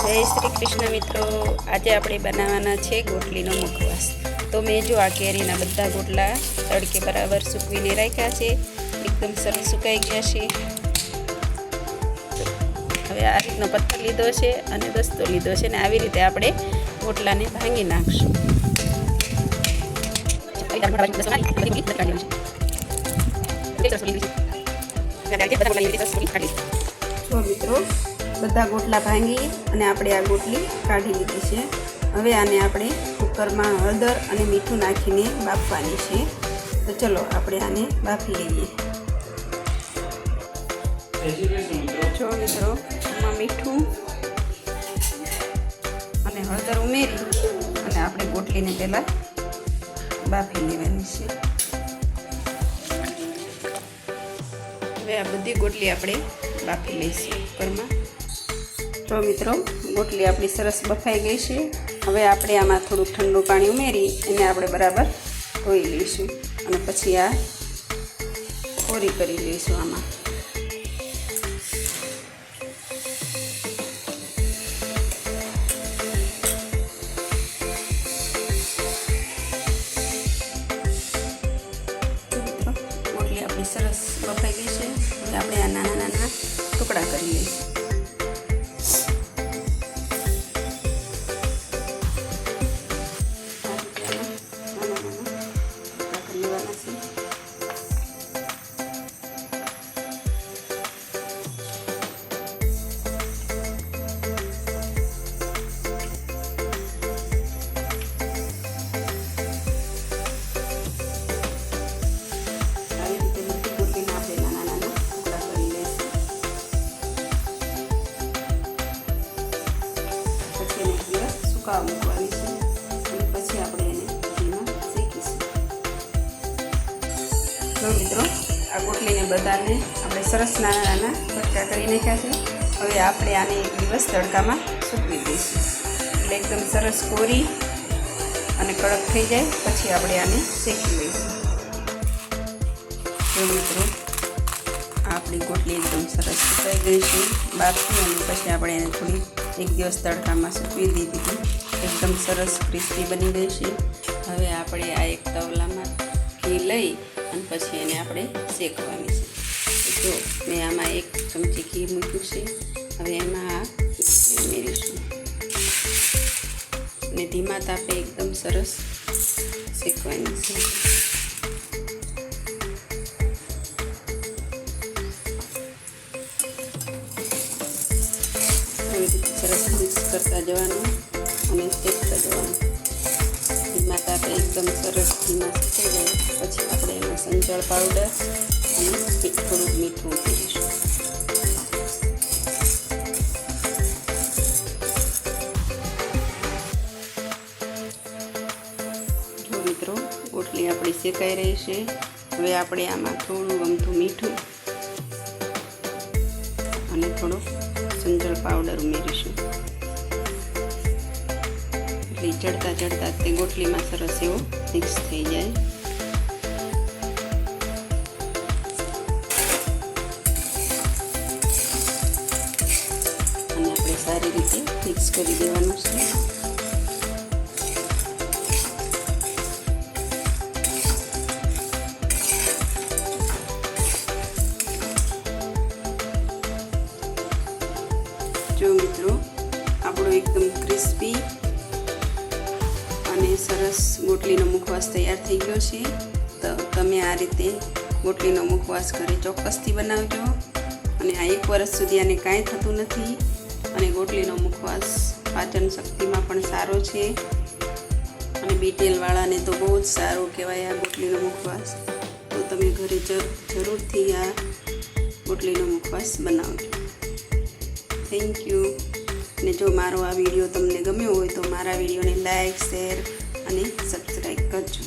જય શ્રી કૃષ્ણ મિત્રો, આજે આપણે બનાવવાના છે ગોટલીનો મુખવાસ। તો મેં જો આ કેરીના બધા ગોટલા તડકે બરાબર સૂકવીને રાખ્યા છે, એકદમ સરસ સુકાઈ ગયા છે। હવે આ રીતનો પથ્થર લીધો છે અને દસ્તો લીધો છે ને આવી રીતે આપણે ગોટલાને ભાંગી નાખશું। જો મિત્રો, બધા ગોટલા ભાંગી અને આપણે આ ગોટલી કાઢી લીધી છે। હવે આને આપણે કુકરમાં હળદર અને મીઠું નાખીને બાફવાની છે। તો ચલો આપણે આને બાફી લઈએ। જો મિત્રો, આમાં મીઠું અને હળદર ઉમેરી અને આપણે ગોટલીને પહેલાં બાફી લેવાની છે। હવે આ બધી ગોટલી આપણે બાફી લઈશું કુકરમાં। તો મિત્રો, ગોટલી આપણી સરસ બફાઈ ગઈ છે। હવે આપણે આમાં થોડું ઠંડુ પાણી ઉમેરી એને આપણે બરાબર ધોઈ લઈશું અને પછી આ કોરી કરી લઈશું આમાં। ગોટલી આપણી સરસ બફાઈ ગઈ છે। હવે આપણે આ નાના નાના ટુકડા કરી લઈશું। સુકાવા મૂકવાની છે અને પછી આપણે એને ઘીમાં શેકીશું। તો મિત્રો, આ ગોટલીને બધાને આપણે સરસ નાના નાના કટકા કરી નાખ્યા છે। હવે આપણે આને એક દિવસ તડકામાં સૂકવી દઈશું એટલે એકદમ સરસ કોરી અને કડક થઈ જાય પછી આપણે આને શેકી લઈશું। તો મિત્રો, આપણી ગોટલી એકદમ સરસ સુકાઈ ગઈ છે બાફી અને પછી આપણે એને થોડી એક દિવસ તડકામાં સૂકવી દીધી, એકદમ સરસ ક્રિસ્પી બની ગઈ છે। હવે આપણે આ એક તવલામાં ઘી લઈ અને પછી એને આપણે શેકવાની છે। જો મેં આમાં એક ચમચી ઘી મૂક્યું છે। હવે એમાં આ ઉમેરીશું અને ધીમા તાપે એકદમ સરસ શેકવાની છે। સરસ મિક્સ કરતા જવાનું અને શેકતા જવાનું। ધીમા તાપે એકદમ સરસ ધીમા શેકાઈ જાય પછી આપણે એમાં સંચળ પાવડર અને થોડુંક મીઠું ઉમેરીશું। જો મિત્રો, ગોટલી આપણી શેકાઈ રહી છે। હવે આપણે આમાં થોડું અમથું મીઠું અને થોડું સંચળ પાવડર ઉમેરીશું એટલે ચડતા ચડતા તે ગોટલીમાં સરસ એવો મિક્સ થઈ જાય। અને આપણે સારી રીતે મિક્સ કરી દેવાનું છે। જો મિત્રો, આપણો એકદમ ક્રિસ્પી અને સરસ ગોટલીનો મુખવાસ તૈયાર થઈ ગયો છે। તો તમે આ રીતે ગોટલીનો મુખવાસ ઘરે ચોક્કસથી બનાવજો અને આ 1 વર્ષ સુધી આને કાંઈ થતું નથી અને ગોટલીનો મુખવાસ પાચન શક્તિમાં પણ સારો છે અને બીટેલવાળાને તો બહુ જ સારો કહેવાય આ ગોટલીનો મુખવાસ। તો તમે ઘરે જરૂરથી આ ગોટલીનો મુખવાસ બનાવજો। Thank you. અને જો મારો આ વિડીયો તમને ગમ્યો હોય તો મારા વિડીયોને લાઈક, શેર અને સબસ્ક્રાઈબ કરજો।